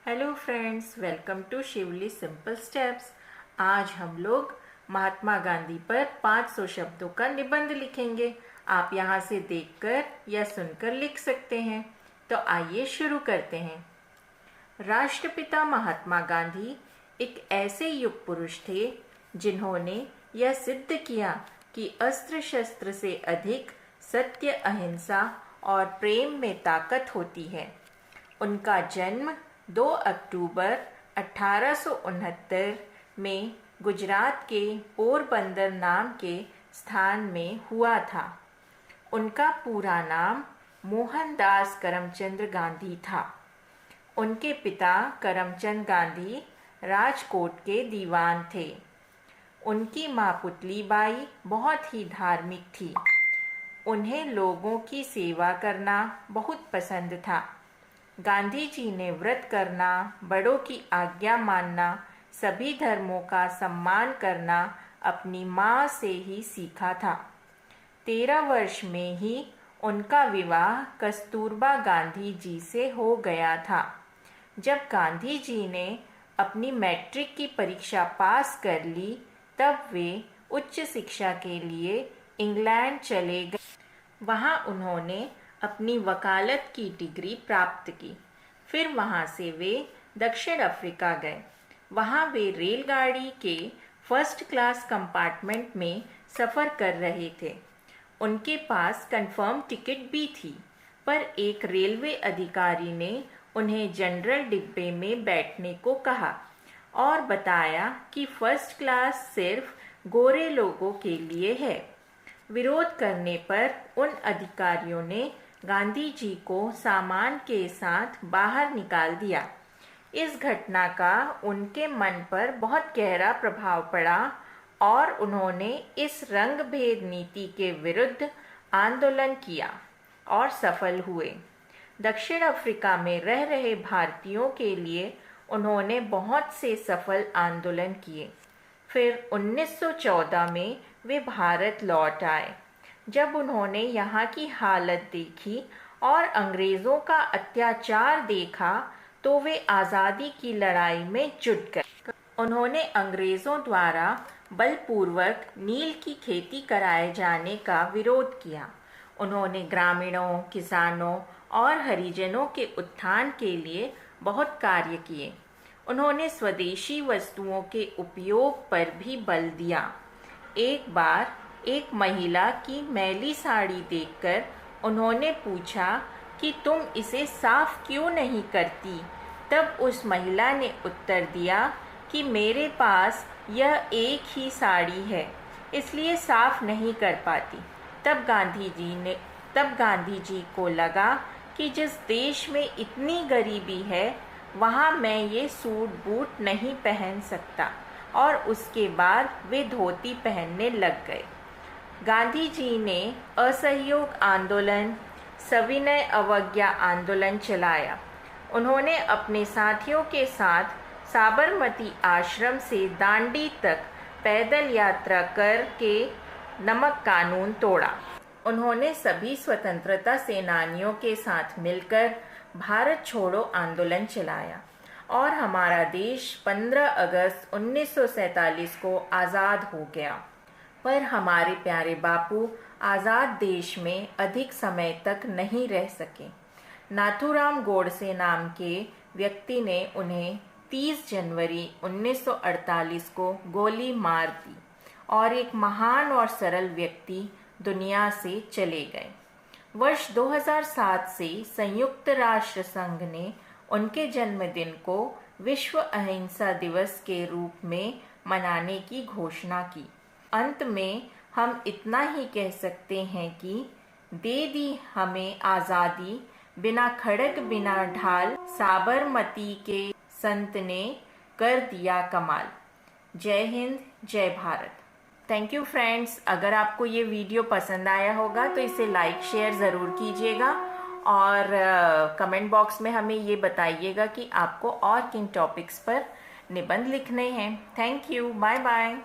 Hello friends, welcome to Shivli simple steps. आज हम लोग महात्मा गांधी पर 500 शब्दों का निबंध लिखेंगे। आप यहाँ से देखकर या सुनकर लिख सकते हैं। तो आइए शुरू करते हैं। राष्ट्रपिता महात्मा गांधी एक ऐसे युग पुरुष थे जिन्होंने यह सिद्ध किया कि अस्त्र शस्त्र से अधिक सत्य, अहिंसा और प्रेम में ताकत होती है। उनका जन्म 2 अक्टूबर 1869 में गुजरात के पोरबंदर नाम के स्थान में हुआ था। उनका पूरा नाम मोहनदास करमचंद गांधी था। उनके पिता करमचंद गांधी राजकोट के दीवान थे। उनकी माँ पुतलीबाई बहुत ही धार्मिक थी। उन्हें लोगों की सेवा करना बहुत पसंद था। गांधी जी ने व्रत करना, बड़ों की आज्ञा मानना, सभी धर्मों का सम्मान करना अपनी माँ से ही सीखा था। 13 वर्ष में ही उनका विवाह कस्तूरबा गांधी जी से हो गया था। जब गांधी जी ने अपनी मैट्रिक की परीक्षा पास कर ली, तब वे उच्च शिक्षा के लिए इंग्लैंड चले गए। वहाँ उन्होंने अपनी वकालत की डिग्री प्राप्त की। फिर वहाँ से वे दक्षिण अफ्रीका गए। वहाँ वे रेलगाड़ी के फर्स्ट क्लास कंपार्टमेंट में सफ़र कर रहे थे। उनके पास कंफर्म टिकट भी थी, पर एक रेलवे अधिकारी ने उन्हें जनरल डिब्बे में बैठने को कहा और बताया कि फर्स्ट क्लास सिर्फ गोरे लोगों के लिए है। विरोध करने पर उन अधिकारियों ने गांधी जी को सामान के साथ बाहर निकाल दिया। इस घटना का उनके मन पर बहुत गहरा प्रभाव पड़ा और उन्होंने इस रंग भेद नीति के विरुद्ध आंदोलन किया और सफल हुए। दक्षिण अफ्रीका में रह रहे भारतीयों के लिए उन्होंने बहुत से सफल आंदोलन किए। फिर 1914 में वे भारत लौट आए। जब उन्होंने यहाँ की हालत देखी और अंग्रेज़ों का अत्याचार देखा, तो वे आज़ादी की लड़ाई में जुट गए। उन्होंने अंग्रेज़ों द्वारा बलपूर्वक नील की खेती कराए जाने का विरोध किया। उन्होंने ग्रामीणों, किसानों और हरिजनों के उत्थान के लिए बहुत कार्य किए। उन्होंने स्वदेशी वस्तुओं के उपयोग पर भी बल दिया। एक बार एक महिला की मैली साड़ी देखकर उन्होंने पूछा कि तुम इसे साफ क्यों नहीं करती। तब उस महिला ने उत्तर दिया कि मेरे पास यह एक ही साड़ी है, इसलिए साफ नहीं कर पाती। तब गांधी जी को लगा कि जिस देश में इतनी गरीबी है, वहाँ मैं ये सूट बूट नहीं पहन सकता, और उसके बाद वे धोती पहनने लग गए। गांधी जी ने असहयोग आंदोलन, सविनय अवज्ञा आंदोलन चलाया। उन्होंने अपने साथियों के साथ साबरमती आश्रम से दांडी तक पैदल यात्रा करके नमक कानून तोड़ा। उन्होंने सभी स्वतंत्रता सेनानियों के साथ मिलकर भारत छोड़ो आंदोलन चलाया और हमारा देश 15 अगस्त 1947 को आज़ाद हो गया। पर हमारे प्यारे बापू आज़ाद देश में अधिक समय तक नहीं रह सके। नाथूराम गोडसे नाम के व्यक्ति ने उन्हें 30 जनवरी 1948 को गोली मार दी और एक महान और सरल व्यक्ति दुनिया से चले गए। वर्ष 2007 से संयुक्त राष्ट्र संघ ने उनके जन्मदिन को विश्व अहिंसा दिवस के रूप में मनाने की घोषणा की। अंत में हम इतना ही कह सकते हैं कि दे दी हमें आज़ादी, बिना खड़ग बिना ढाल, साबरमती के संत ने कर दिया कमाल। जय हिंद, जय भारत। Thank you friends. अगर आपको ये वीडियो पसंद आया होगा तो इसे लाइक शेयर ज़रूर कीजिएगा और कमेंट बॉक्स में हमें ये बताइएगा कि आपको और किन टॉपिक्स पर निबंध लिखने हैं। Thank you, bye bye.